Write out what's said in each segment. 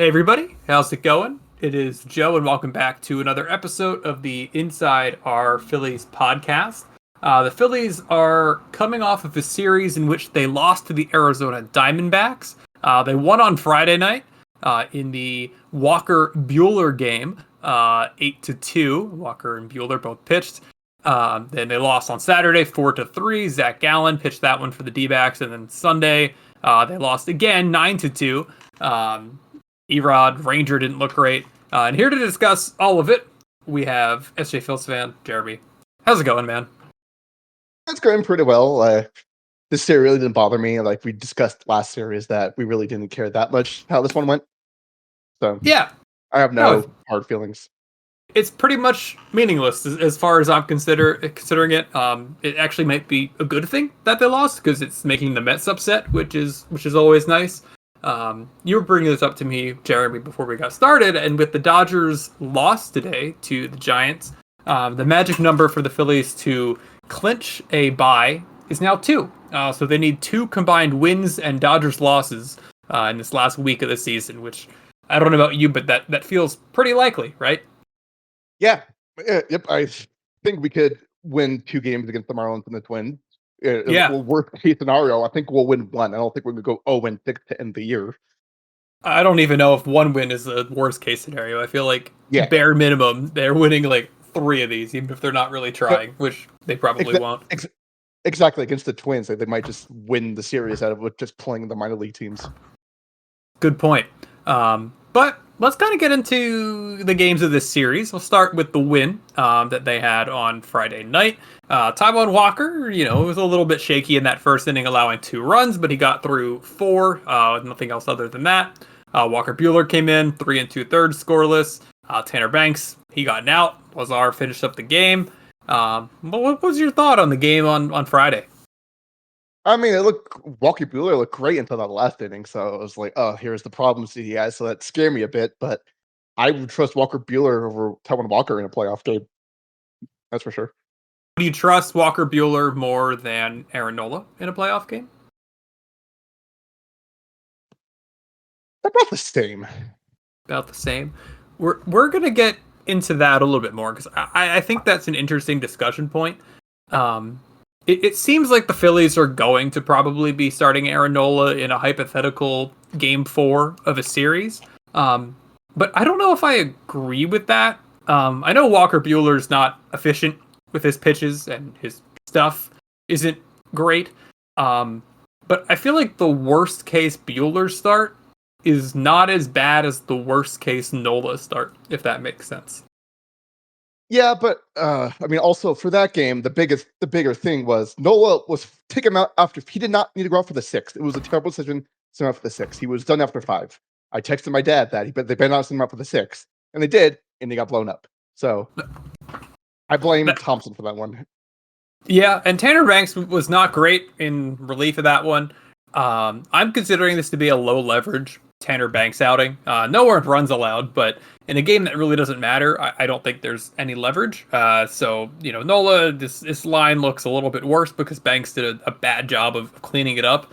Hey everybody, how's it going? It is Joe, and welcome back to another episode of the Inside Our Phillies podcast. The Phillies are coming off of a series in which they lost to the Arizona Diamondbacks. They won on Friday night in the Walker Buehler game, 8-2. Walker and Buehler both pitched. Then they lost on Saturday, 4-3. Zach Gallen pitched that one for the D-backs, and then Sunday they lost again, 9-2. Erod, Ranger didn't look great. And here to discuss all of it, we have SJ Phillies fan, Jeremy. How's it going, man? It's going pretty well. This series really didn't bother me. Like we discussed last series, that we really didn't care that much how this one went. So Yeah. I have no hard feelings. It's pretty much meaningless as far as I'm considering it. It actually might be a good thing that they lost because it's making the Mets upset, which is always nice. You were bringing this up to me, Jeremy, before we got started, and with the Dodgers' loss today to the Giants, the magic number for the Phillies to clinch a bye is now 2. So they need 2 combined wins and Dodgers losses in this last week of the season, which I don't know about you, but that feels pretty likely, right? Yeah. Yep. I think we could win 2 games against the Marlins and the Twins. Yeah. Worst case scenario, I think we'll win 1. I don't think we're going to go 0-6 to end the year. I don't even know if 1 win is the worst case scenario. I feel like bare minimum, they're winning like 3 of these, even if they're not really trying, which they probably won't. Exactly. Against the Twins, they might just win the series out of just playing the minor league teams. Good point. But let's kind of get into the games of this series. We'll start with the win that they had on Friday night. Taijuan Walker, was a little bit shaky in that first inning, allowing 2 runs, but he got through 4. Nothing else other than that. Walker Buehler came in 3 2/3 scoreless. Tanner Banks, he got an out. Lazar finished up the game. What was your thought on the game on Friday? I mean, Walker Buehler looked great until that last inning, so it was like, oh, here's the problems he has, so that scared me a bit, but I would trust Walker Buehler over Taijuan Walker in a playoff game. That's for sure. Do you trust Walker Buehler more than Aaron Nola in a playoff game? About the same. About the same. We're going to get into that a little bit more, because I think that's an interesting discussion point. It seems like the Phillies are going to probably be starting Aaron Nola in a hypothetical Game 4 of a series. But I don't know if I agree with that. I know Walker Buehler's not efficient with his pitches, and his stuff isn't great. But I feel like the worst case Buehler start is not as bad as the worst case Nola start, if that makes sense. Yeah, but I mean, also for that game, the bigger thing was Nola was taken out after he did not need to go out for the 6th. It was a terrible decision to send him out for the 6th. He was done after 5. I texted my dad that they better not send him out for the 6th, and they did, and he got blown up. So I blame Thompson for that one. Yeah, and Tanner Banks was not great in relief of that one. I'm considering this to be a low leverage Tanner Banks outing. No earned runs allowed, but in a game that really doesn't matter, I don't think there's any leverage. So, Nola, this line looks a little bit worse because Banks did a bad job of cleaning it up.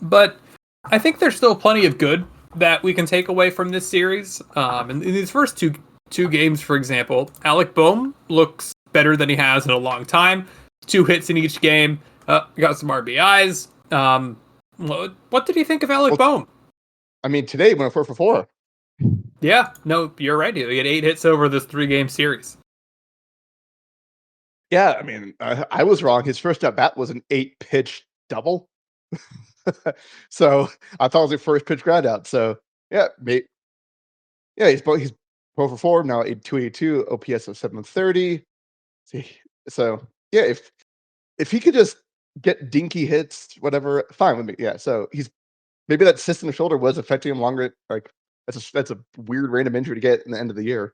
But I think there's still plenty of good that we can take away from this series. In these first two games, for example, Alec Bohm looks better than he has in a long time. 2 hits in each game. Got some RBIs. What did you think of Alec Bohm? I mean, today he went 4 for 4. Yeah, no, you're right. He had 8 hits over this 3-game series. Yeah, I mean, I was wrong. His first at bat was an 8-pitch double. So I thought it was a first pitch ground out. So yeah, he's 4 for 4 now, 282, OPS of 730. So yeah, if he could just get dinky hits, whatever, fine with me. Yeah, so maybe that cyst in the shoulder was affecting him longer. Like that's a weird random injury to get in the end of the year.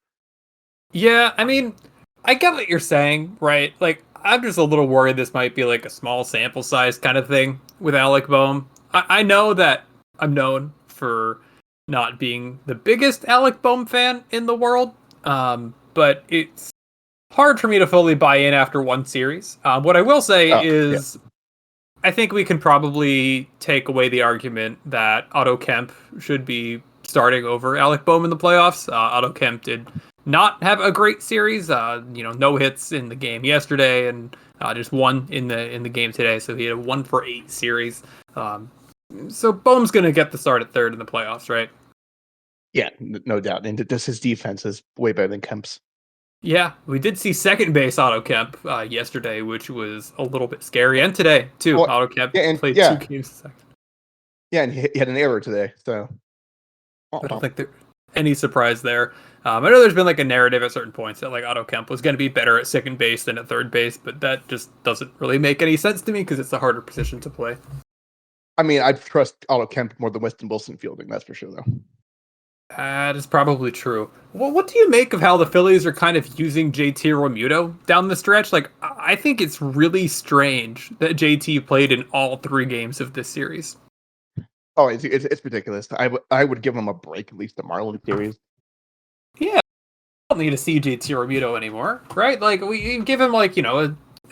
Yeah, I mean, I get what you're saying, right? Like, I'm just a little worried this might be like a small sample size kind of thing with Alec Bohm. I know that I'm known for not being the biggest Alec Bohm fan in the world, but it's hard for me to fully buy in after one series. What I will say is, I think we can probably take away the argument that Otto Kemp should be starting over Alec Boehm in the playoffs. Otto Kemp did not have a great series. No hits in the game yesterday, and just one in the game today. So he had a 1-for-8 series. So Boehm's going to get the start at third in the playoffs, right? Yeah, no doubt. And just his defense is way better than Kemp's. Yeah, we did see second base Otto Kemp yesterday, which was a little bit scary, and today too. Otto Kemp played 2 games a second. Yeah, and he had an error today, so I don't think there's any surprise there. I know there's been like a narrative at certain points that like Otto Kemp was going to be better at second base than at third base, but that just doesn't really make any sense to me because it's a harder position to play. I mean, I'd trust Otto Kemp more than Weston Wilson fielding, that's for sure, though. That is probably true. Well, what do you make of how the Phillies are kind of using JT Realmuto down the stretch? Like, I think it's really strange that JT played in all 3 games of this series. Oh, it's ridiculous. I would give him a break, at least the Marlins series. Yeah, I don't need to see JT Realmuto anymore, right? Like, we give him, like,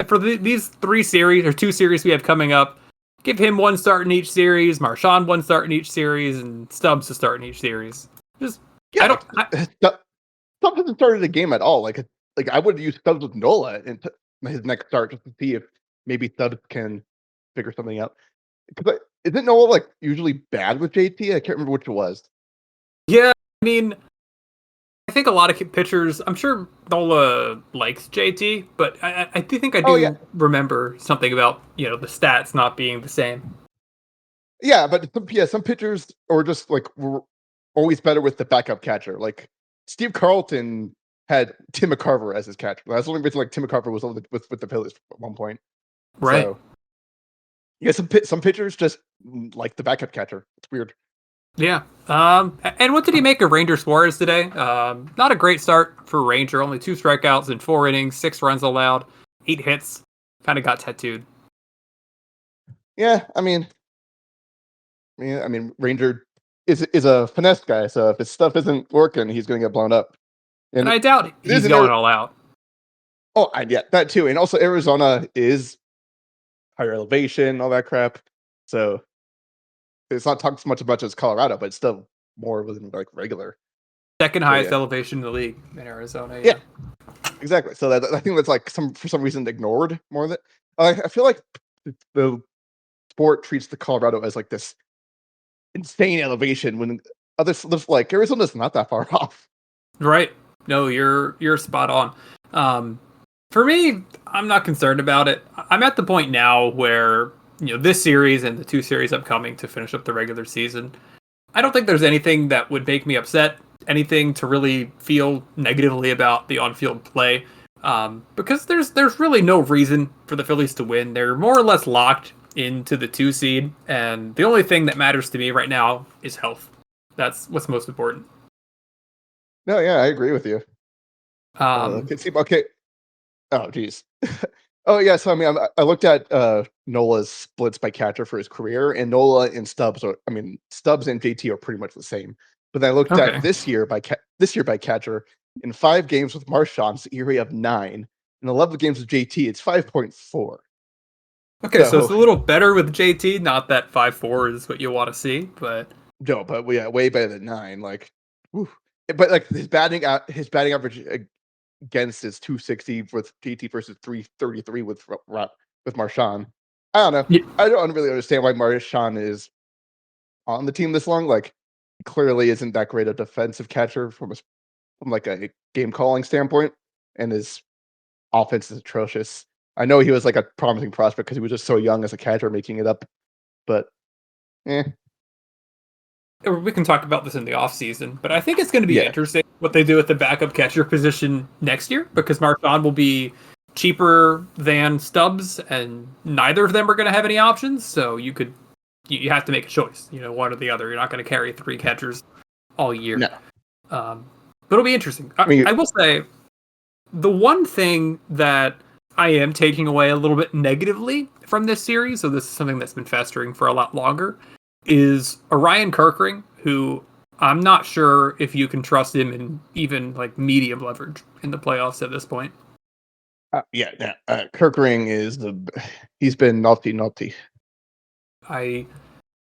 for these 3 series, or 2 series we have coming up, give him 1 start in each series, Marchand 1 start in each series, and Stubbs a start in each series. Just, yeah, Stubbs hasn't started a game at all. Like I would have used Stubbs with Nola in his next start just to see if maybe Stubbs can figure something out. Because isn't Nola like usually bad with JT? I can't remember which it was. Yeah, I mean, I think a lot of pitchers. I'm sure Nola likes JT, but I do think I do remember something about the stats not being the same. Yeah, but some pitchers are just like were always better with the backup catcher. Like Steve Carlton had Tim McCarver as his catcher. That's the only reason like Tim McCarver was with the Phillies at one point. Right. So, yeah, some pitchers just like the backup catcher. It's weird. Yeah. And what did he make of Ranger Suarez today? Not a great start for Ranger. Only 2 strikeouts in 4 innings, 6 runs allowed, 8 hits. Kind of got tattooed. Yeah, I mean, Ranger is a finesse guy. So if his stuff isn't working, he's going to get blown up. And I doubt he's going all out. Oh, yeah, that too. And also, Arizona is higher elevation, all that crap. So it's not talked so much as Colorado, but it's still more than like regular. Second highest elevation in the league in Arizona. Yeah, exactly. So I think that's like for some reason ignored more than I feel like the sport treats the Colorado as like this insane elevation when others like Arizona's not that far off. Right. No, you're spot on. For me, I'm not concerned about it. I'm at the point now where this series and the 2 series upcoming to finish up the regular season, I don't think there's anything that would make me upset, anything to really feel negatively about the on-field play, because there's really no reason for the Phillies to win. They're more or less locked into the 2 seed, and the only thing that matters to me right now is health. That's what's most important. No, yeah, I agree with you. Okay. Oh, geez. Oh, yeah. So, I mean, I looked at Nola's splits by catcher for his career, and Nola and Stubbs Stubbs and JT are pretty much the same. But then I looked at this year by catcher in 5 games with Marchand, it's ERA of 9. In 11 games with JT, it's 5.4. Okay, so it's a little better with JT. Not that 5.4 is what you want to see, but no, but yeah, way better than 9. Like, whew. But like his batting average against is 260 with JT versus 333 with Marchand. I don't know. Yeah. I don't really understand why Marchand is on the team this long. Like, clearly isn't that great a defensive catcher from like a game calling standpoint, and his offense is atrocious. I know he was like a promising prospect because he was just so young as a catcher making it up, but we can talk about this in the offseason, but I think it's going to be interesting what they do with the backup catcher position next year, because Marchand will be cheaper than Stubbs, and neither of them are going to have any options. So you have to make a choice, one or the other. You're not going to carry 3 catchers all year. No. But it'll be interesting. I will say the one thing that I am taking away a little bit negatively from this series, so this is something that's been festering for a lot longer, is Orion Kerkering, who I'm not sure if you can trust him in even like medium leverage in the playoffs at this point. Kerkering he's been naughty. I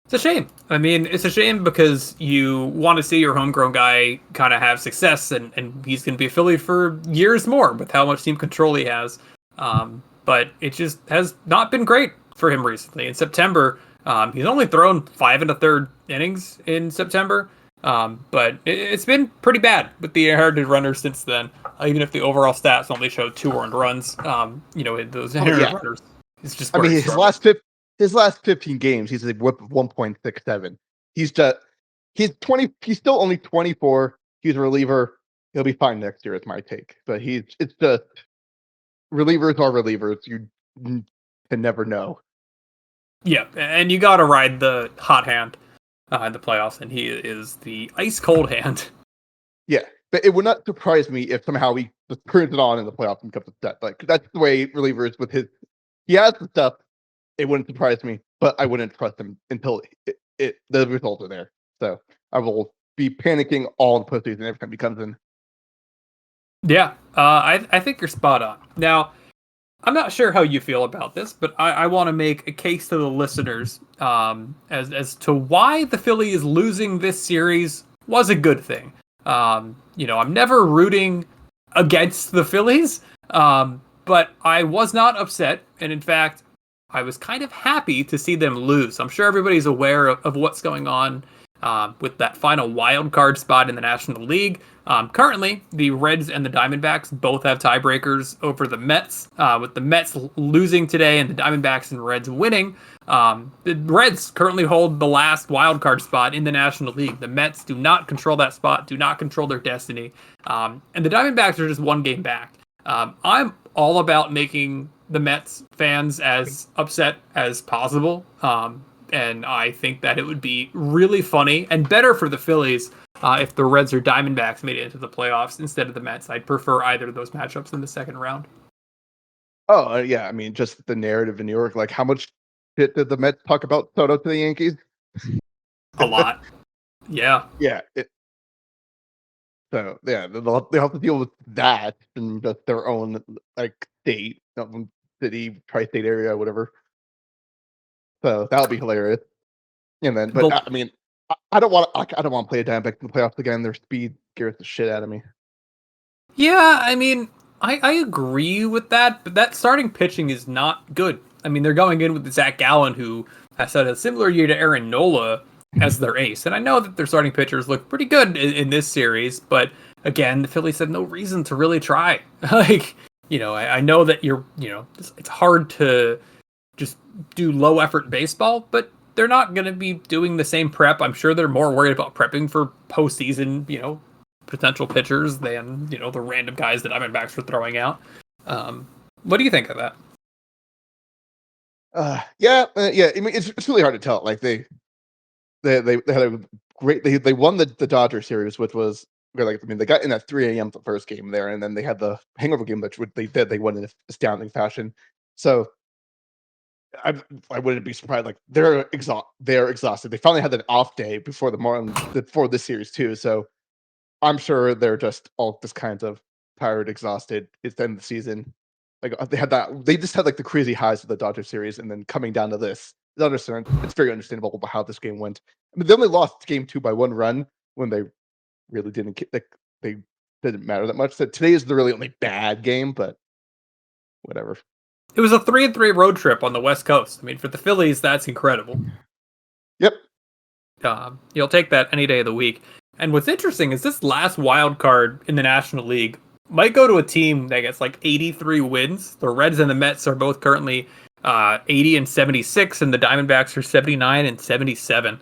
It's a shame. I mean, it's a shame because you want to see your homegrown guy kind of have success, and he's going to be a Philly for years more with how much team control he has. But it just has not been great for him recently. In September, he's only thrown 5 1/3 innings in September, but it's been pretty bad with the inherited runners since then. Even if the overall stats only show 2 earned runs, those Oh inherited yeah, runners, it's just I where mean he struggles. his last 15 games, he's a whip of 1.67. He's just he's 20. He's still only 24. He's a reliever. He'll be fine next year. Is my take. But it's just relievers are relievers. You can never know. Yeah, and you got to ride the hot hand in the playoffs, and he is the ice cold hand. Yeah, but it would not surprise me if somehow he just turns it on in the playoffs and becomes upset. Like that's the way relievers with his he has the stuff. It wouldn't surprise me, but I wouldn't trust him until the results are there. So I will be panicking all the postseason every time he comes in. Yeah, I think you're spot on. Now, I'm not sure how you feel about this, but I want to make a case to the listeners as to why the Phillies losing this series was a good thing. I'm never rooting against the Phillies, but I was not upset, and in fact, I was kind of happy to see them lose. I'm sure everybody's aware of what's going on with that final wild card spot in the National League. Currently, the Reds and the Diamondbacks both have tiebreakers over the Mets, with the Mets losing today and the Diamondbacks and Reds winning. The Reds currently hold the last wild card spot in the National League. The Mets do not control that spot, do not control their destiny, and the Diamondbacks are just one game back. I'm all about making the Mets fans as upset as possible. And I think that it would be really funny and better for the Phillies if the Reds or Diamondbacks made it into the playoffs instead of the Mets. I'd prefer either of those matchups in the second round. Oh yeah, I mean just the narrative in New York. Like how much shit did the Mets talk about Soto to the Yankees? A lot. Yeah. Yeah. So yeah, they'll have to deal with that in just their own like state, city, tri-state area, whatever. So that'll be hilarious. And then, but Well, I mean, I don't want I don't want to play a Diamondbacks in the playoffs again. Their speed scares the shit out of me. yeah, I mean, I agree with that, but that starting pitching is not good. I mean, they're going in with Zach Gallen, who has had a similar year to Aaron Nola as their ace. And I know that their starting pitchers look pretty good in this series, but again, the Phillies have no reason to really try. I know that it's hard to just do low effort baseball, but they're not going to be doing the same prep. I'm sure they're more worried about prepping for postseason, potential pitchers than, the random guys that Diamondbacks were throwing out. What do you think of that? Yeah. I mean, it's really hard to tell. Like they had a great they won the Dodger series, which was like I mean they got in at 3 a.m. the first game there, and then they had the hangover game, which they won in astounding fashion. So I I wouldn't be surprised. Like they're exhausted. They finally had an off day before before this series too. So I'm sure they're just all this kinds of tired, exhausted. It's the end of the season. Like they just had like the crazy highs of the Dodger series, and then coming down to this. It's very understandable about how this game went. I mean, they only lost game 2 by 1 run when they really didn't like they didn't matter that much. So today is the really only bad game, but whatever. It was a 3-3 road trip on the West Coast. I mean, for the Phillies, that's incredible. Yep. You'll take that any day of the week. And what's interesting is this last wild card in the National League might go to a team that gets like 83 wins. The Reds and the Mets are both currently 80 and 76, and the Diamondbacks are 79 and 77.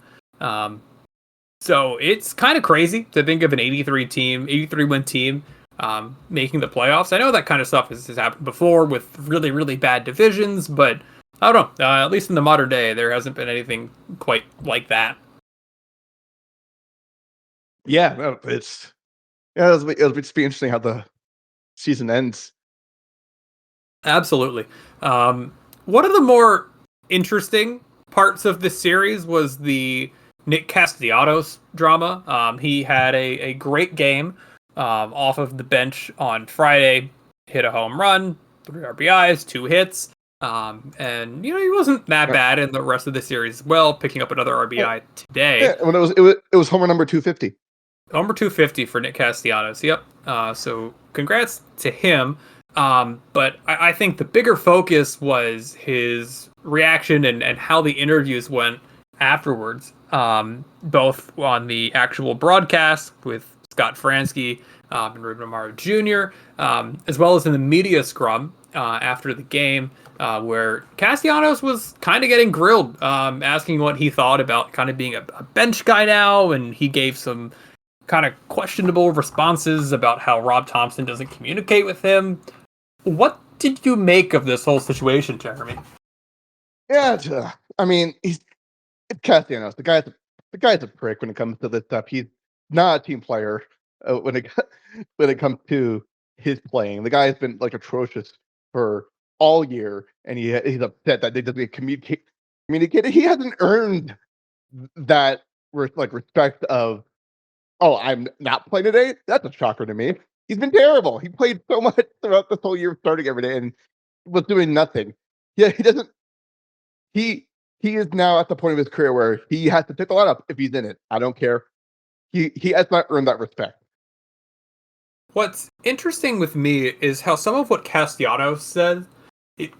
So it's kind of crazy to think of an 83 win team making the playoffs. I know that kind of stuff has happened before with really, really bad divisions, but I don't know. At least in the modern day, there hasn't been anything quite like that. Yeah, no, it'll just be interesting how the season ends. Absolutely. One of the more interesting parts of this series was the Nick Castellanos drama. He had a great game off of the bench on Friday, hit a home run, 3 RBIs, 2 hits. And he wasn't that bad in the rest of the series as well, picking up another RBI today. When it was homer number 250. Number 250 for Nick Castellanos. Yep. So congrats to him. But I think the bigger focus was his reaction and how the interviews went afterwards, both on the actual broadcast with Scott Fransky and Ruben Amaro Jr., as well as in the media scrum after the game, where Castellanos was kind of getting grilled, asking what he thought about kind of being a bench guy now, and he gave some kind of questionable responses about how Rob Thompson doesn't communicate with him. What did you make of this whole situation, Jeremy? Yeah, I mean, it's Castellanos. The guy's a prick when it comes to this stuff. He's not a team player when it comes to his playing. The guy has been like atrocious for all year, and he's upset that they doesn't communicate. He hasn't earned that respect of, oh, I'm not playing today. That's a shocker to me. He's been terrible. He played so much throughout this whole year, starting every day, and was doing nothing. Yeah, he doesn't. He is now at the point of his career where he has to pick the lineup if he's in it. I don't care. He has not earned that respect. What's interesting with me is how some of what Castellanos said, it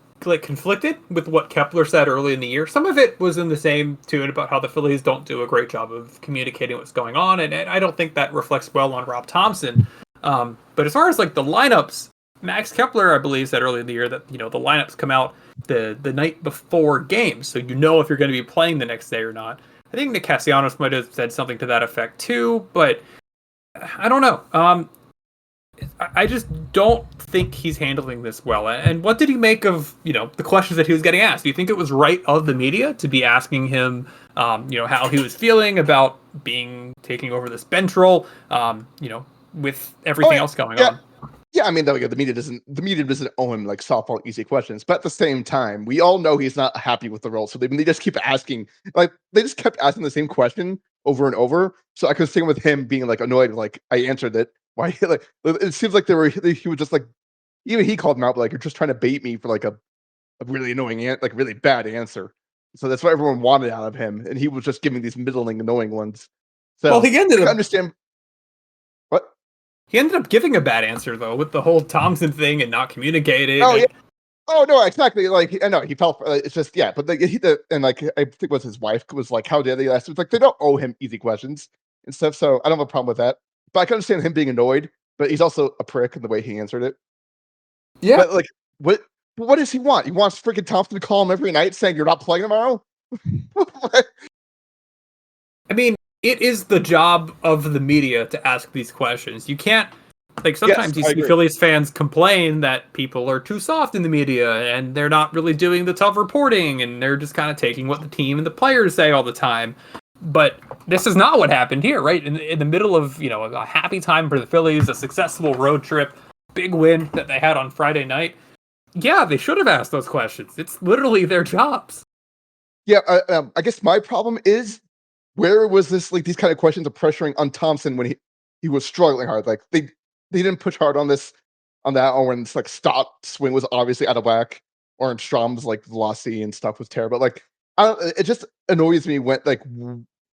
conflicted with what Kepler said early in the year. Some of it was in the same tune about how the Phillies don't do a great job of communicating what's going on, and I don't think that reflects well on Rob Thompson. But as far as the lineups, Max Kepler, I believe, said earlier in the year that the lineups come out the night before games, so if you're going to be playing the next day or not. I think Nick Castellanos might have said something to that effect too, but I don't know. I just don't think he's handling this well. And what did he make of the questions that he was getting asked? Do you think it was right of the media to be asking him, how he was feeling about taking over this bench role, with everything else going on? Yeah, I mean, the media doesn't owe him softball easy questions, but at the same time, we all know he's not happy with the role, so they just keep asking, they just kept asking the same question over and over. So I could see with him being annoyed, I answered it. Why? It seems like he was just even he called him out, you're just trying to bait me for a really annoying, really bad answer. So that's what everyone wanted out of him, and he was just giving these middling, annoying ones. So well, he ended up understand. What? He ended up giving a bad answer though, with the whole Thompson thing and not communicating. Oh yeah. Oh no, exactly. I know he fell for. It's just but I think it was his wife was how dare they ask? It's they don't owe him easy questions and stuff. So I don't have a problem with that. But I can understand him being annoyed. But he's also a prick in the way he answered it. Yeah. But what does he want? He wants freaking Thompson to call him every night saying you're not playing tomorrow. I mean, it is the job of the media to ask these questions. You can't sometimes you see Phillies fans complain that people are too soft in the media and they're not really doing the tough reporting and they're just kind of taking what the team and the players say all the time. But this is not what happened here, right? In the middle of a happy time for the Phillies, a successful road trip, big win that they had on Friday night. Yeah, they should have asked those questions. It's literally their jobs. Yeah, I guess my problem is where was this these kind of questions of pressuring on Thompson when he was struggling hard? They didn't push hard on that, or when it's stop swing was obviously out of whack, or in Strom's velocity and stuff was terrible. It just annoys me when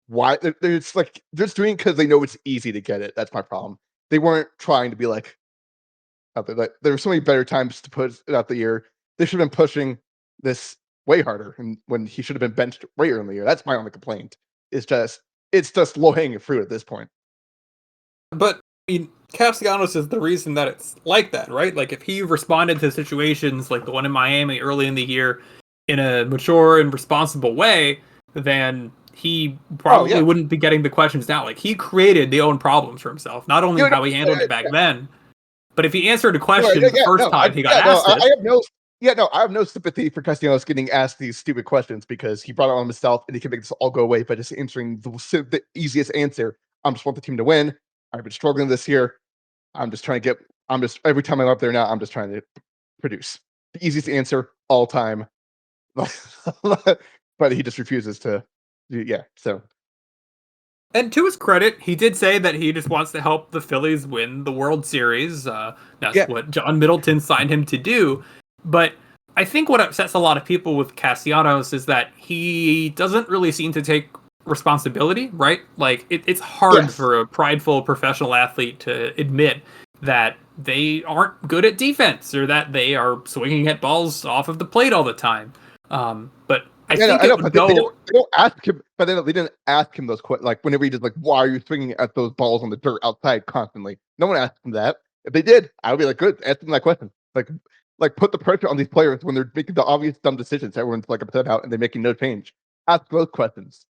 why it's they're just doing it because they know it's easy to get it. That's my problem. They weren't trying to be out there. There were so many better times to put it out the year. They should have been pushing this way harder, and when he should have been benched way earlier in the year. That's my only complaint. It's just low hanging fruit at this point. But I mean, Castellanos is the reason that it's like that, right? If he responded to situations like the one in Miami early in the year in a mature and responsible way, then he probably wouldn't be getting the questions now. He created the own problems for himself, not only how he handled it back then, but if he answered a question the first time he got asked it. I have no sympathy for Castellanos getting asked these stupid questions because he brought it on himself and he can make this all go away by just answering the easiest answer. I just want the team to win. I've been struggling this year. Every time I'm up there now, I'm just trying to produce the easiest answer all time. But he just refuses to. Yeah. So. And to his credit, he did say that he just wants to help the Phillies win the World Series. That's what John Middleton signed him to do. But I think what upsets a lot of people with Castellanos is that he doesn't really seem to take responsibility, right? Like, it's hard Yes. for a prideful professional athlete to admit that they aren't good at defense or that they are swinging at balls off of the plate all the time. But I think I it know, would but they go. don't ask him. But they didn't ask him those questions. Like whenever he did, like, why are you swinging at those balls on the dirt outside constantly? No one asked him that. If they did, I would be like, good, ask them that question. Like put the pressure on these players when they're making the obvious dumb decisions. Everyone's like upset out and they're making no change. Ask those questions.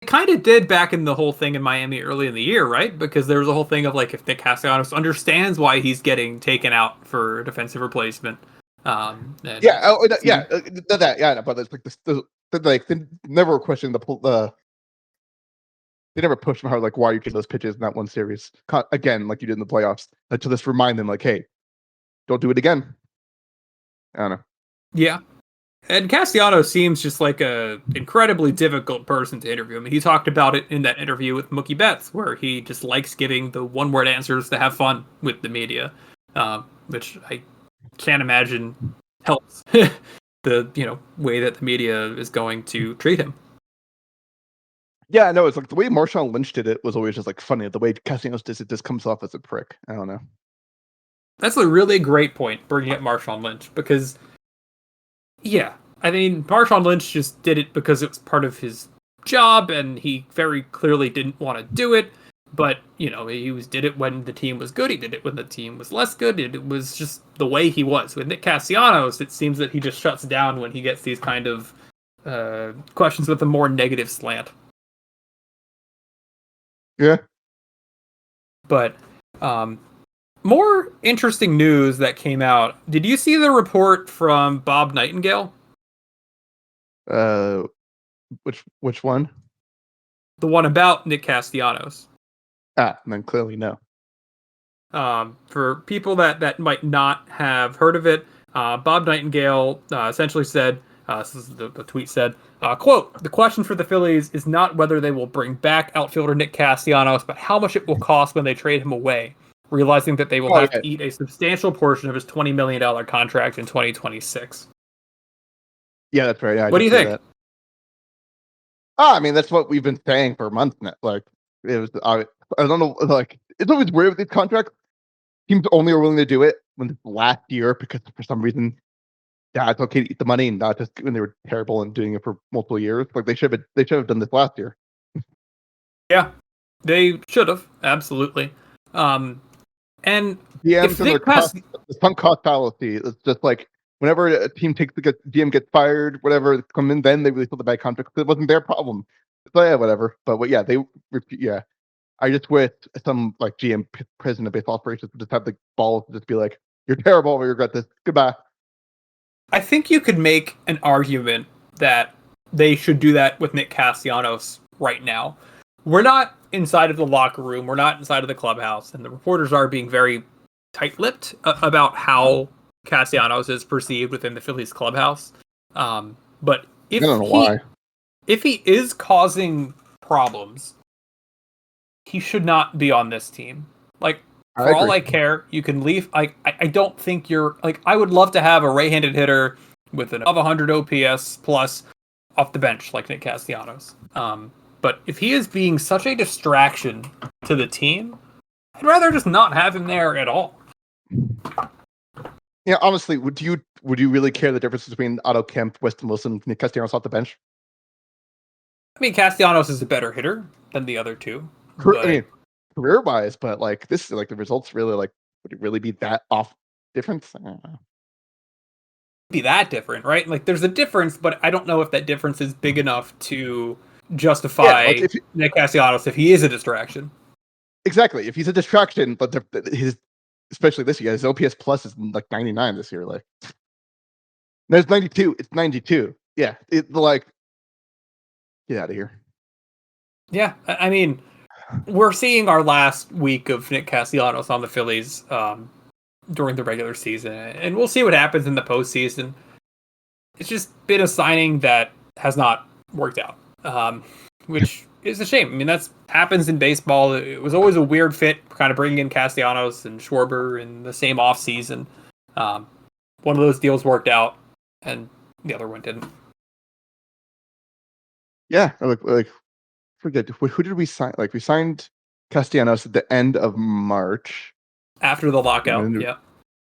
Kind of did back in the whole thing in Miami early in the year, right? Because there was a whole thing of like if Nick Castellanos understands why he's getting taken out for defensive replacement. And Yeah, yeah, that, yeah, but it's like like they never question they never push him hard, like, why are you taking those pitches in that one series again, like you did in the playoffs, to just remind them, like, hey, don't do it again. I don't know. yeah, and Castellanos seems just like a incredibly difficult person to interview. I mean, he talked about it in that interview with Mookie Betts, where he just likes giving the one-word answers to have fun with the media, which I can't imagine helps the way that the media is going to treat him. Yeah, no, it's like the way Marshawn Lynch did it was always just like funny. The way Castellanos does it just comes off as a prick. I don't know. That's a really great point, bringing up Marshawn Lynch, because yeah, I mean, Marshawn Lynch just did it because it was part of his job, and he very clearly didn't want to do it. But did it when the team was good. He did it when the team was less good. It was just the way he was. With Nick Castellanos, it seems that he just shuts down when he gets these kind of questions with a more negative slant. Yeah. But more interesting news that came out. Did you see the report from Bob Nightingale? Uh, which one? The one about Nick Castellanos. And then clearly no. For people that might not have heard of it, Bob Nightingale essentially said, this is the tweet said, quote, the question for the Phillies is not whether they will bring back outfielder Nick Castellanos, but how much it will cost when they trade him away, realizing that they will have to eat a substantial portion of his $20 million contract in 2026. Yeah, that's right. Yeah, what do you think? That. I mean, that's what we've been saying for months now. Like, it was, I don't know, like, it's always weird with these contracts. Teams only are willing to do it when it's last year because for some reason, yeah, it's okay to eat the money and not just when they were terrible and doing it for multiple years. Like they should have done this last year. Yeah, they should have, absolutely. And DMs and the sunk cost fallacy. It's just like whenever a team takes the DM gets fired, whatever, come in, then they really feel the bad contract. It wasn't their problem. So yeah, whatever. But yeah, yeah. I just wish some like GM president of baseball operations would just have the balls to just be like, "You're terrible. We regret this. Goodbye." I think you could make an argument that they should do that with Nick Castellanos right now. We're not inside of the locker room. We're not inside of the clubhouse, and the reporters are being very tight-lipped about how Castellanos is perceived within the Phillies clubhouse. But if I don't know why. If he is causing problems, he should not be on this team. Like, for all I care, you can leave. I don't think you're like. I would love to have a right-handed hitter with an above 100 OPS plus off the bench like Nick Castellanos. But if he is being such a distraction to the team, I'd rather just not have him there at all. Yeah, honestly, would you really care the difference between Otto Kemp, Weston Wilson, Nick Castellanos off the bench? I mean, Castellanos is a better hitter than the other two. I mean, career-wise, but like this, like the results really, like, would it really be that off difference? I don't know. Be that different, right? Like, there's a difference, but I don't know if that difference is big enough to justify Nick Castellanos if he is a distraction. Exactly. If he's a distraction, but his, especially this year, his OPS plus is like 99 this year. Like, there's 92. It's 92. Yeah, like, get out of here. Yeah, I mean, we're seeing our last week of Nick Castellanos on the Phillies during the regular season, and we'll see what happens in the postseason. It's just been a signing that has not worked out, which is a shame. I mean, that happens in baseball. It was always a weird fit, kind of bringing in Castellanos and Schwarber in the same offseason. one of those deals worked out and the other one didn't. Yeah, like forget who did we sign? Like we signed Castellanos at the end of March After the lockout, yeah.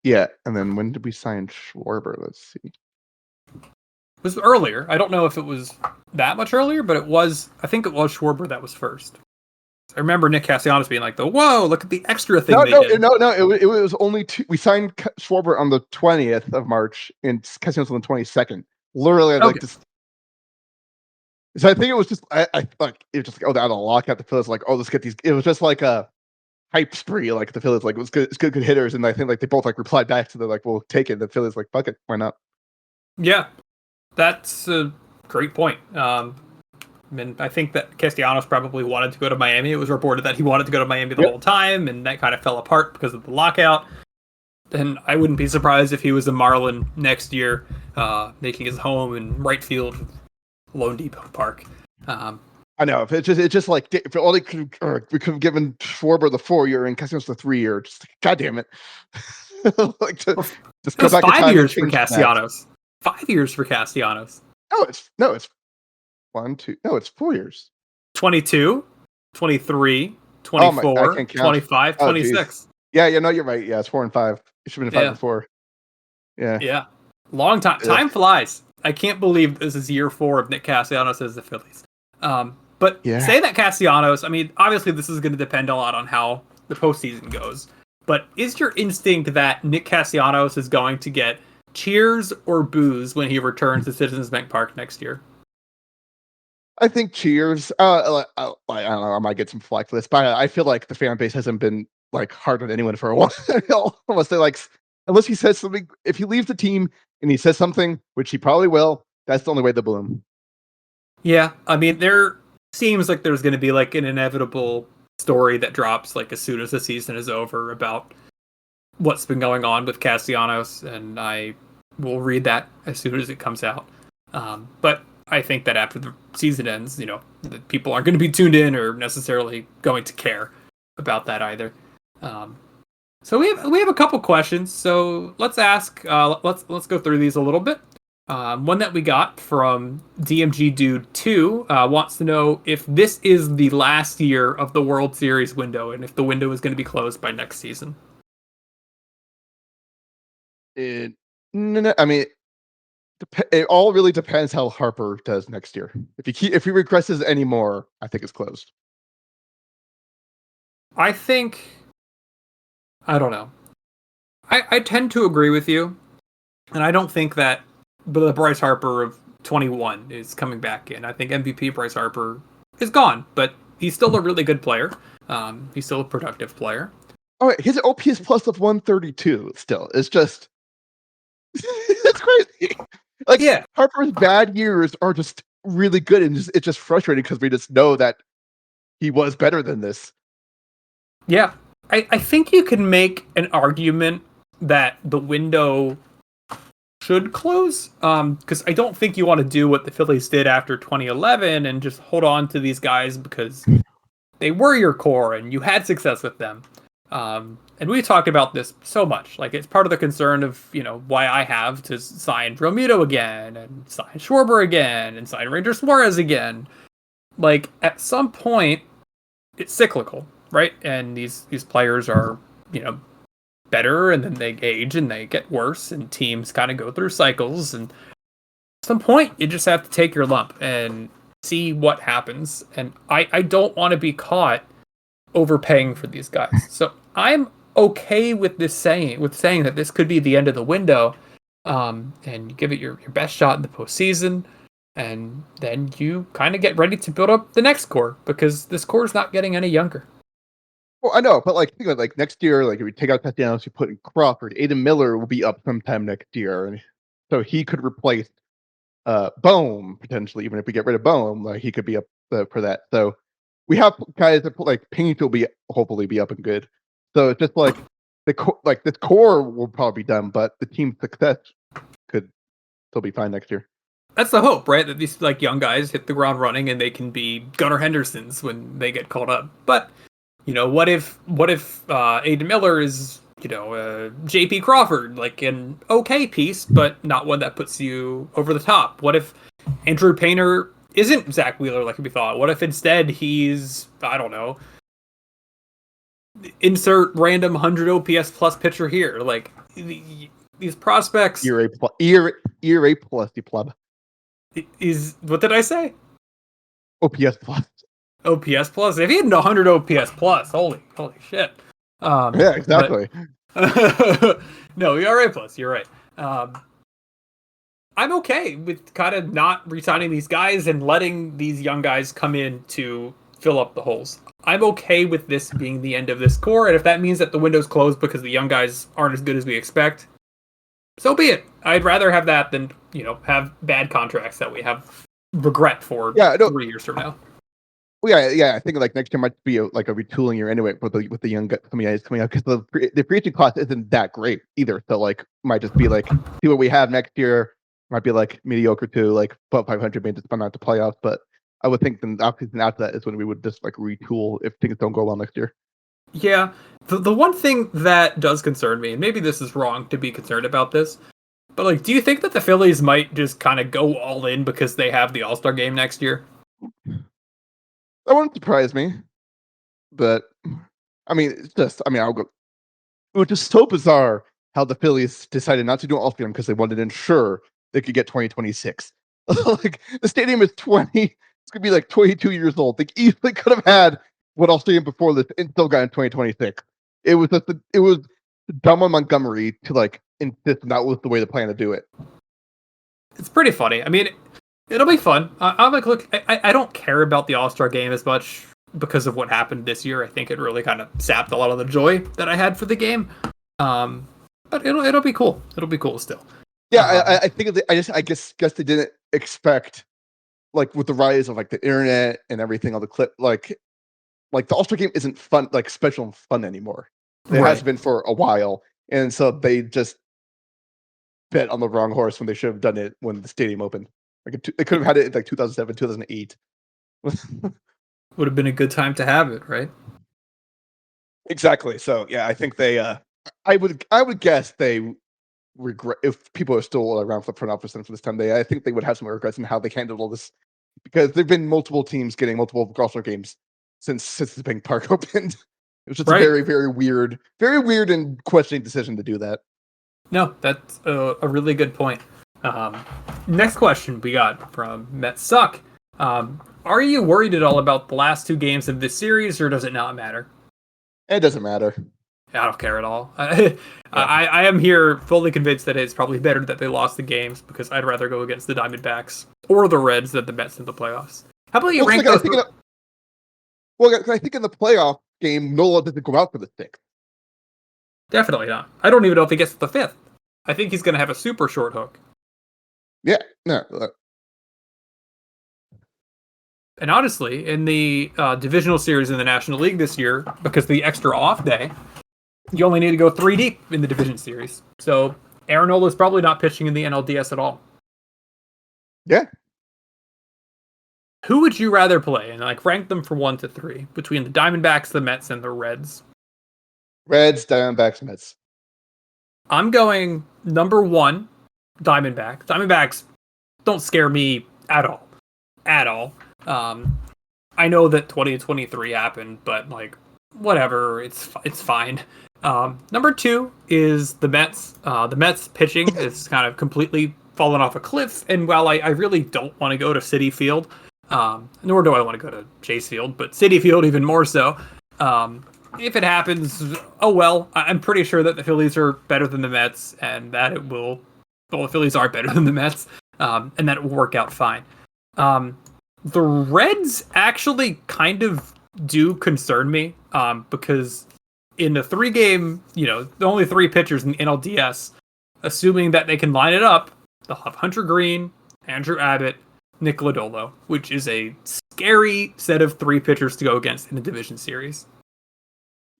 Yeah, and then when did we sign Schwarber? Let's see. It was earlier. I don't know if it was that much earlier, but it was. I think it was Schwarber that was first. I remember Nick Castellanos being like, "Whoa, look at the extra thing they did." No. It was only two. We signed Schwarber on the 20th of March and Castellanos on the 22nd. Literally, I'd like to. So I think it was just I like it was just out of the lockout. The Phillies like, oh, let's get these. It was just like a hype spree. Like the Phillies like it was good, it's good hitters, and I think like they both like replied back to the like, we'll take it. The Phillies like, fuck it, why not? Yeah, that's a great point. I mean, I think that Castellanos probably wanted to go to Miami. It was reported that he wanted to go to Miami the whole time, and that kind of fell apart because of the lockout. And I wouldn't be surprised if he was a Marlin next year, making his home in right field, Lone Depot Park. I know. If it's just like if all we could have given Schwarber the 4-year and Castellanos the 3-year, just God damn it. Like just go back 5 years for Castellanos. 5 years for Castellanos. No, it's 1, 2. No, it's 4 years. 22, 23, 24, 25, 26. Yeah, no, you're right. Yeah, it's 4 and 5. It should have been 5 and 4. Yeah. Long time. Time flies. I can't believe this is year 4 of Nick Castellanos as the Phillies. But say that Castellanos, I mean, obviously this is going to depend a lot on how the postseason goes. But is your instinct that Nick Castellanos is going to get cheers or boos when he returns to Citizens Bank Park next year? I think cheers. I don't know. I might get some flack for this, but I feel like the fan base hasn't been like hard on anyone for a while. Unless he says something. If he leaves the team and he says something, which he probably will, that's the only way to bloom. Yeah, I mean, there seems like there's going to be like an inevitable story that drops like as soon as the season is over about what's been going on with Castellanos, and I will read that as soon as it comes out. But I think that after the season ends, the people aren't going to be tuned in or necessarily going to care about that either. So we have a couple questions. So let's ask. Let's go through these a little bit. One that we got from DMG Dude 2 wants to know if this is the last year of the World Series window and if the window is going to be closed by next season. No, I mean, it all really depends how Harper does next year. If he regresses anymore, I think it's closed. I don't know. I tend to agree with you, and I don't think that the Bryce Harper of 21 is coming back in. I think MVP Bryce Harper is gone, but he's still a really good player. He's still a productive player. All right, his OPS plus of 132 still. It's just it's crazy. Like, Harper's bad years are just really good, and it's just frustrating because we just know that he was better than this. Yeah, I think you can make an argument that the window should close, because I don't think you want to do what the Phillies did after 2011 and just hold on to these guys because they were your core and you had success with them. And we talked about this so much. Like, it's part of the concern of, why I have to sign Romito again and sign Schwarber again and sign Ranger Suarez again. Like, at some point, it's cyclical, right? And these players are, better, and then they age and they get worse, and teams kind of go through cycles. And at some point, you just have to take your lump and see what happens. And I don't want to be caught overpaying for these guys. So I'm okay with saying that this could be the end of the window, and you give it your best shot in the postseason, and then you kind of get ready to build up the next core, because this core is not getting any younger. Well, I know, but think of next year, if we take out Castellanos, you put in Crawford, Aiden Miller will be up sometime next year, and so he could replace Bohm potentially. Even if we get rid of Bohm, he could be up for that. So we have guys that Paint will hopefully be up and good. So it's just this core will probably be done, but the team success could still be fine next year. That's the hope, right? That these young guys hit the ground running and they can be Gunnar Hendersons when they get called up. But what if Aiden Miller is J.P. Crawford, like an okay piece, but not one that puts you over the top? What if Andrew Painter isn't Zach Wheeler like we thought? What if instead he's, I don't know, insert random 100 OPS plus pitcher here? Like, these prospects. ERA plus, you pleb. What did I say? OPS plus. OPS plus. If he had 100 OPS plus, holy shit. Yeah, exactly. No, ERA plus. You're right. I'm okay with kind of not re-signing these guys and letting these young guys come in to fill up the holes. I'm okay with this being the end of this core, and if that means that the window's closed because the young guys aren't as good as we expect, so be it. I'd rather have that than have bad contracts that we have regret for 3 years from now. Well, yeah. I think like next year might be a retooling year anyway with the young guys coming out because the free agent class isn't that great either. So like might just be like see what we have next year. Might be like mediocre too, like 500 maybe spun out the playoffs. But I would think then after that is when we would just like retool if things don't go well next year. Yeah, the one thing that does concern me, and maybe this is wrong to be concerned about this, but like, do you think that the Phillies might just kind of go all in because they have the All-Star game next year? That wouldn't surprise me, but I mean, I'll go. It was just so bizarre how the Phillies decided not to do an All-Star game because they wanted to ensure they could get 2026. Like the stadium is 20, it's gonna be like 22 years old. They easily could have had what I'll see before this and still got in 2026. It was dumb on Montgomery to like insist that was the way to plan to do it. It's pretty funny. I mean, it'll be fun. I'm like, look, I don't care about the All-Star game as much because of what happened this year. I think it really kind of sapped a lot of the joy that I had for the game. But it'll be cool. It'll be cool still. Yeah, I think I guess they didn't expect, like with the rise of like the internet and everything on the clip, like the All-Star game isn't fun, like special and fun anymore. It has been for a while, and so they just bet on the wrong horse when they should have done it when the stadium opened. Like they could have had it in like 2007, 2008. Would have been a good time to have it, right? Exactly. So yeah, I think they. I would guess they regret if people are still around for the front office for this time. I think they would have some regrets in how they handled all this because there've been multiple teams getting multiple All-Star games since the Bank Park opened. It was just a very, very weird and questioning decision to do that. No, that's a really good point. Next question we got from Mets Suck. Are you worried at all about the last 2 games of this series, or does it not matter? It doesn't matter. I don't care at all. I am here fully convinced that it's probably better that they lost the games because I'd rather go against the Diamondbacks or the Reds than the Mets in the playoffs. How about you rank those? I think in the playoff game, Nola doesn't go out for the 6th. Definitely not. I don't even know if he gets to the 5th. I think he's going to have a super short hook. Yeah, no. And honestly, in the divisional series in the National League this year, because the extra off day, you only need to go 3 deep in the division series. So Aaron Nola is probably not pitching in the NLDS at all. Yeah. Who would you rather play? And like rank them from 1 to 3 between the Diamondbacks, the Mets, and the Reds. Reds, Diamondbacks, Mets. I'm going number 1, Diamondbacks. Diamondbacks don't scare me at all. At all. I know that 2023 happened, but like whatever, it's fine. Number 2 is the Mets. The Mets pitching is kind of completely fallen off a cliff, and while I really don't want to go to Citi Field, nor do I want to go to Chase Field, but Citi Field even more so. If it happens, oh well. I'm pretty sure that the Phillies are better than the Mets, and that it will. Well, the Phillies are better than the Mets, and that it will work out fine. The Reds actually kind of do concern me, because in the 3-game, the only 3 pitchers in the NLDS, assuming that they can line it up, they'll have Hunter Green, Andrew Abbott, Nick Lodolo, which is a scary set of 3 pitchers to go against in a division series.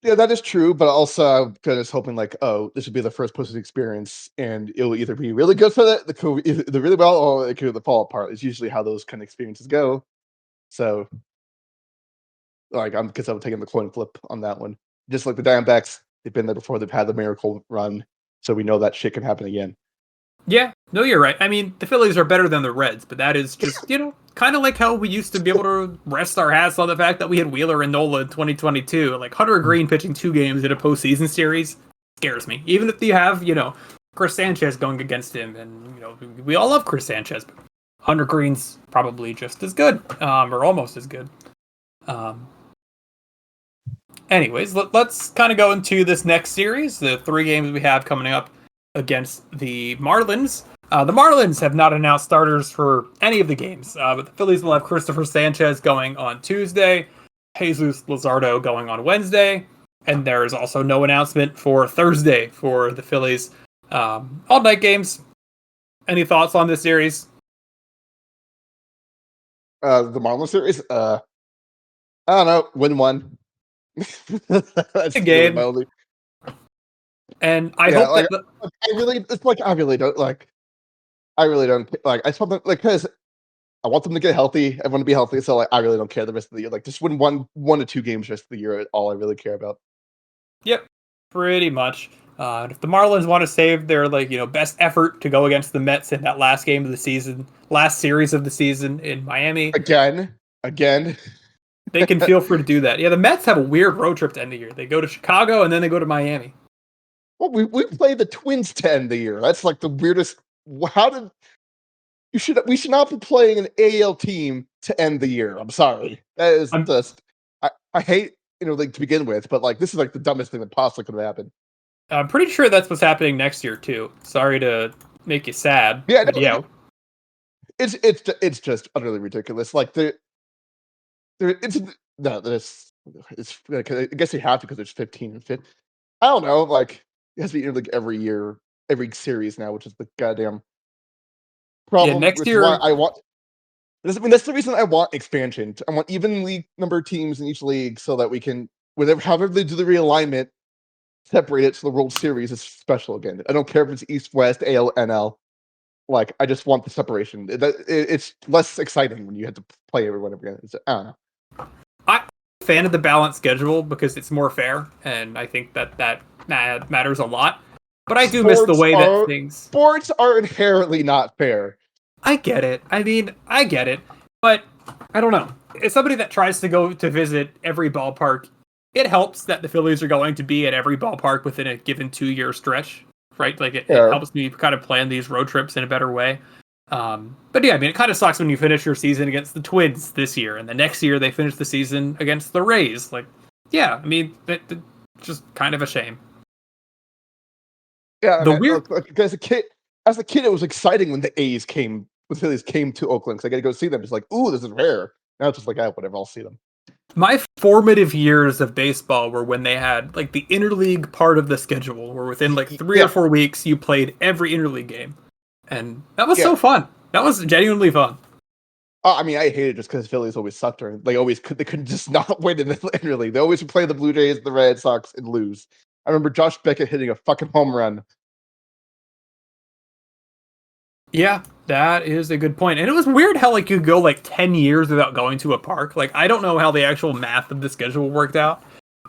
Yeah, that is true, but also I'm kind of hoping like, oh, this would be the first postseason experience, and it'll either be really good for the really well, or it could fall apart. It's usually how those kind of experiences go. So, like, I'm taking the coin flip on that one. Just like the Diamondbacks, They've been there before. They've had the miracle run, so we know that shit can happen again. Yeah, no, you're right. I mean, the Phillies are better than the Reds, but that is just, kind of like how we used to be able to rest our hats on the fact that we had Wheeler and Nola in 2022. Like, Hunter Green pitching 2 games in a postseason series scares me. Even if you have, Chris Sanchez going against him, and, we all love Chris Sanchez, but Hunter Green's probably just as good, or almost as good. Anyways, let's kind of go into this next series, the 3 games we have coming up against the Marlins. The Marlins have not announced starters for any of the games, but the Phillies will have Christopher Sanchez going on Tuesday, Jesus Luzardo going on Wednesday, and there's also no announcement for Thursday for the Phillies. All night games. Any thoughts on this series? The Marlins series, I don't know, win one. That's A game. really my only. And I hope like, that I really don't like. I really don't like. I just want them because I want them to get healthy. I want to be healthy, so I really don't care the rest of the year. Like, just win one to 2 games the rest of the year. All I really care about. Yep, pretty much. If the Marlins want to save their best effort to go against the Mets in that last game of the season, last series of the season in Miami, again, they can feel free to do that. Yeah, the Mets have a weird road trip to end the year. They go to Chicago and then they go to Miami. Well, we play the Twins to end the year. That's like the weirdest. How did we should not be playing an AL team to end the year? I'm sorry. That is just I hate to begin with, but this is the dumbest thing that possibly could have happened. I'm pretty sure that's what's happening next year too. Sorry to make you sad. Yeah, but yeah. It's just utterly ridiculous. It's I guess you have to because there's 15 and 15. I don't know. It has to be every year, every series now, which is the goddamn problem. Yeah, next which year is why I want. That's the reason I want expansion. I want even league number of teams in each league so that we can, however they do the realignment, separate it so the World Series is special again. I don't care if it's East, West, AL, NL. I just want the separation. It's less exciting when you have to play everyone again. I don't know. I'm a fan of the balanced schedule because it's more fair, and I think that matters a lot. But I do miss the way that things... Sports are inherently not fair. I get it. I mean, I get it. But, I don't know. As somebody that tries to go to visit every ballpark, it helps that the Phillies are going to be at every ballpark within a given 2-year stretch, right? It helps me kind of plan these road trips in a better way. But yeah, I mean, it kind of sucks when you finish your season against the Twins this year, and the next year they finish the season against the Rays. Yeah, I mean, it's just kind of a shame. Yeah, as a kid, it was exciting when the Phillies came to Oakland because I got to go see them. It's ooh, this is rare. Now it's just whatever, I'll see them. My formative years of baseball were when they had the interleague part of the schedule, where within 3 or 4 weeks you played every interleague game, and that was so fun. That was genuinely fun. I mean, I hated it just because Phillies always sucked. They couldn't just not win in the interleague. They always would play the Blue Jays, the Red Sox, and lose. I remember Josh Beckett hitting a fucking home run. Yeah, that is a good point. And it was weird how you could go 10 years without going to a park. I don't know how the actual math of the schedule worked out.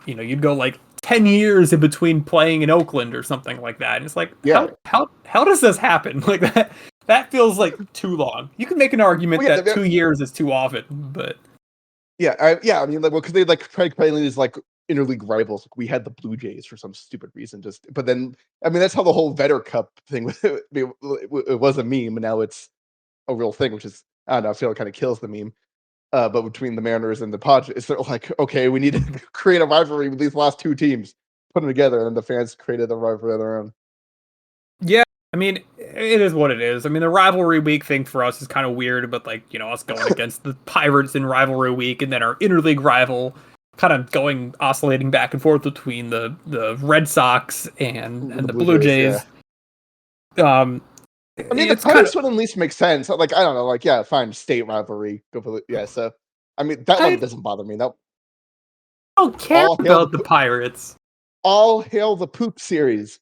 You'd go 10 years in between playing in Oakland or something like that. And it's how does this happen? That feels too long. You can make an argument that 2 years is too often, but I mean, because they try playing these interleague rivals. We had the Blue Jays for some stupid reason. But then, I mean, that's how the whole Vetter Cup thing was. It was a meme, and now it's a real thing, which is, I don't know, I feel it kind of kills the meme. But between the Mariners and the Padres, they're okay, we need to create a rivalry with these last 2 teams, put them together, and then the fans created a rivalry of their own. Yeah, I mean, it is what it is. I mean, the rivalry week thing for us is kind of weird, but us going against the Pirates in rivalry week, and then our interleague rival kind of oscillating back and forth between the Red Sox and the Blue Jays. Yeah. I mean, the Pirates would at least make sense. I don't know, fine, state rivalry. Go for it. So I mean, that one doesn't bother me. That I don't care about the Pirates. All hail the poop series.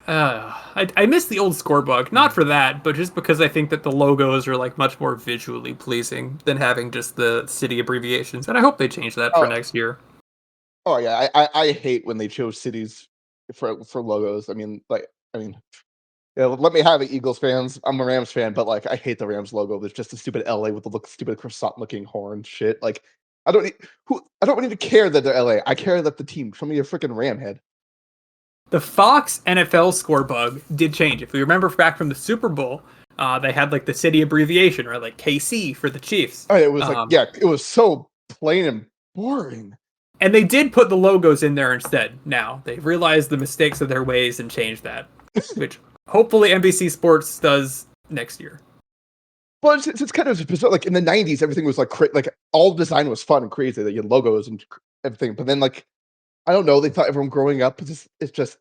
I miss the old scorebook, not for that, but just because I think that the logos are much more visually pleasing than having just the city abbreviations, and I hope they change that for next year. Oh yeah, I hate when they chose cities for logos. Yeah, let me have it, Eagles fans. I'm a Rams fan, but like I hate the Rams logo. There's just a stupid LA with the stupid croissant looking horn shit. Like I don't need to care that they're LA. I care that the team. Show me your freaking Ram head. The Fox NFL score bug did change. If we remember back from the Super Bowl, they had like the city abbreviation, right? Like KC for the Chiefs. Oh, it was like, yeah, it was so plain and boring. And they did put the logos in there instead. Now they've realized the mistakes of their ways and changed that, which hopefully NBC Sports does next year. Well, it's kind of like in the '90s, everything was like all design was fun and crazy. That you had logos and everything, but then like I don't know, they thought everyone growing up it's just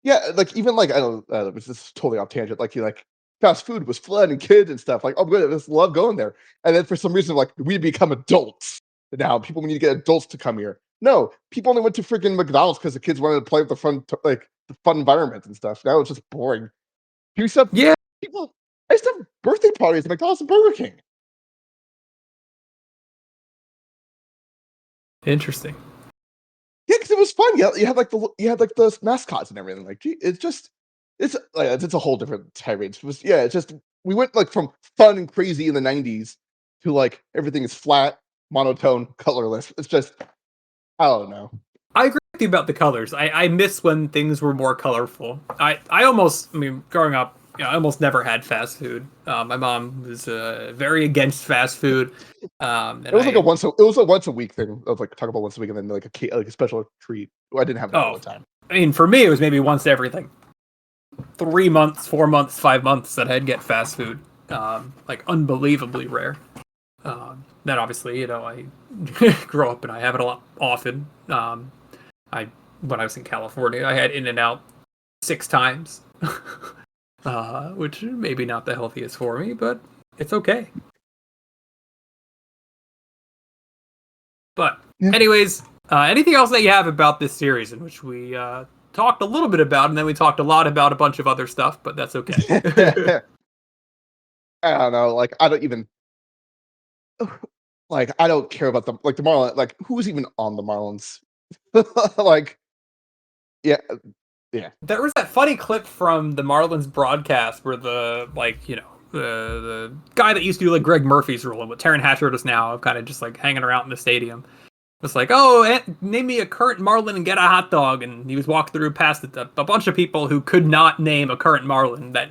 yeah, like even like I don't this is totally off tangent. Like you like fast food was fun and kids and stuff. Like oh good, I just love going there. And then for some reason, like we become adults now. People need to get adults to come here. No, people only went to freaking McDonald's because the kids wanted to play with the the fun environment and stuff. Now it's just boring. Yeah, People. I used to have birthday parties at McDonald's and Burger King. interesting. Yeah, because it was fun. You had like the mascots and everything. Like, gee, it's a whole different tirade. It's just we went like from fun and crazy in the '90s to like everything is flat, monotone, colorless. It's just I don't know. I agree with you about the colors. I miss when things were more colorful. I mean, growing up, I almost never had fast food. My mom was very against fast food. It was like a once a week thing. Of like talk about once a week and then like a special treat. I didn't have that all the time. I mean, for me, it was maybe once every like 3 months, 4 months, 5 months that I'd get fast food. Like unbelievably rare. Then obviously, I grow up and I have it a lot often. When I was in California, I had In-N-Out 6 times, which maybe not the healthiest for me, but it's okay. But anyways, anything else that you have about this series in which we talked a little bit about, and then we talked a lot about a bunch of other stuff, but that's okay. I don't know. Like I don't even like I don't care about the Marlins. Like who's even on the Marlins? Like yeah, yeah. There was that funny clip from the Marlins broadcast where the the guy that used to do like Greg Murphy's role and what Taryn Hatcher does now, kind of just like hanging around in the stadium. It's like, oh, name me a current Marlin and get a hot dog. And he was walked through past a bunch of people who could not name a current Marlin that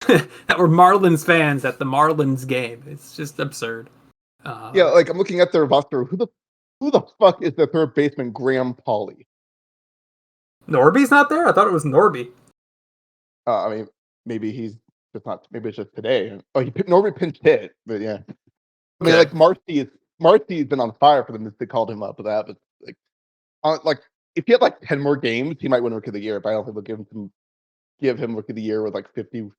that were Marlins fans at the Marlins game. It's just absurd. Yeah, like I'm looking at their roster. Who the fuck is the third baseman Graham Pauley? Norby's not there? I thought it was Norby. I mean, maybe he's just not. Maybe it's just today. Oh, Norby pinch hit, but yeah. I mean, like Marcy's been on fire for them. They called him up for that, but like if he had like 10 more games, he might win Rookie of the Year. But I don't think they'll give him Rookie of the Year with like 50.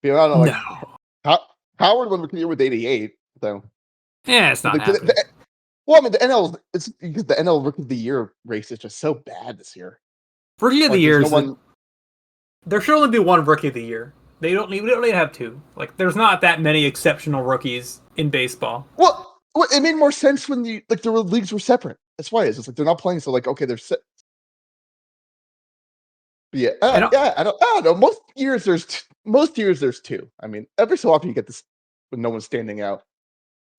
I don't know. Like Howard won Rookie of the Year with 88. So yeah, it's not happening. Well, I mean, the NL it's because the NL Rookie of the Year race is just so bad this year. Rookie of the Year there should only be one Rookie of the Year. We don't need to have two. Like, there's not that many exceptional rookies in baseball. Well, it made more sense when the leagues were separate. That's why it's just like they're not playing. So like, okay, they're set. Yeah, I don't know. Most years there's two. I mean, every so often you get this when no one's standing out.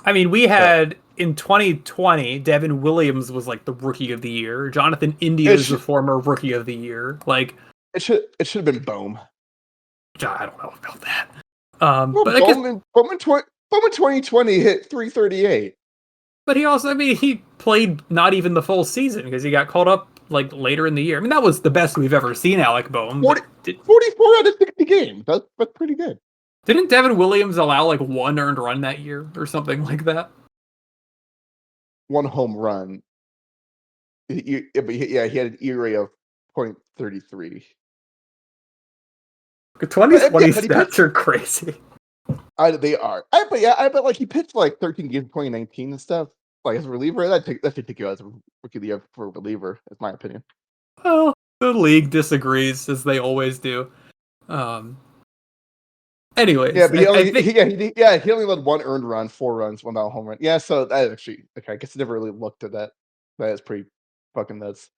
I mean, we had in 2020, Devin Williams was like the Rookie of the Year. Jonathan India is the former Rookie of the Year. Like, it should have been Bohm. I don't know about that. Well, but Bowman 2020 hit 338. But he also, I mean, he played not even the full season because he got called up like later in the year. I mean, that was the best we've ever seen Alec Bohm. 44 out of 60 games. That's pretty good. Didn't Devin Williams allow like 1 earned run that year or something like that? 1 home run. He had an ERA of .33. 2020 stats are crazy. They are. I bet like he pitched like 13 games in 2019 and stuff. Like as a reliever, that should take you as a Rookie of the Year for a reliever, is my opinion. Well, the league disagrees as they always do. Anyways, yeah, but he only led 1 earned run, 4 runs, 1 home run. Yeah, so that actually I guess I never really looked at that. That is pretty fucking nuts.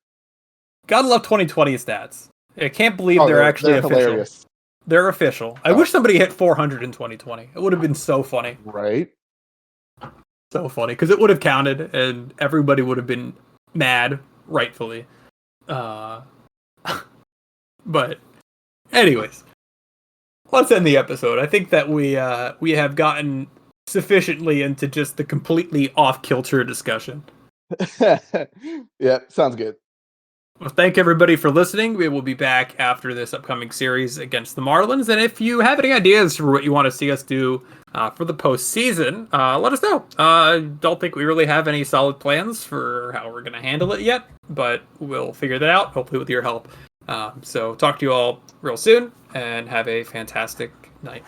Gotta love 2020 stats. I can't believe Oh, they're actually official. hilarious. They're official. I wish somebody hit 400 in 2020. It would have been so funny. Right? So funny, because it would have counted, and everybody would have been mad, rightfully. But, anyways, let's end the episode. I think that we have gotten sufficiently into just the completely off-kilter discussion. Yeah, sounds good. Well, thank everybody for listening. We will be back after this upcoming series against the Marlins. And if you have any ideas for what you want to see us do for the postseason, let us know. Don't think we really have any solid plans for how we're going to handle it yet, but we'll figure that out, hopefully with your help. So talk to you all real soon, and have a fantastic night.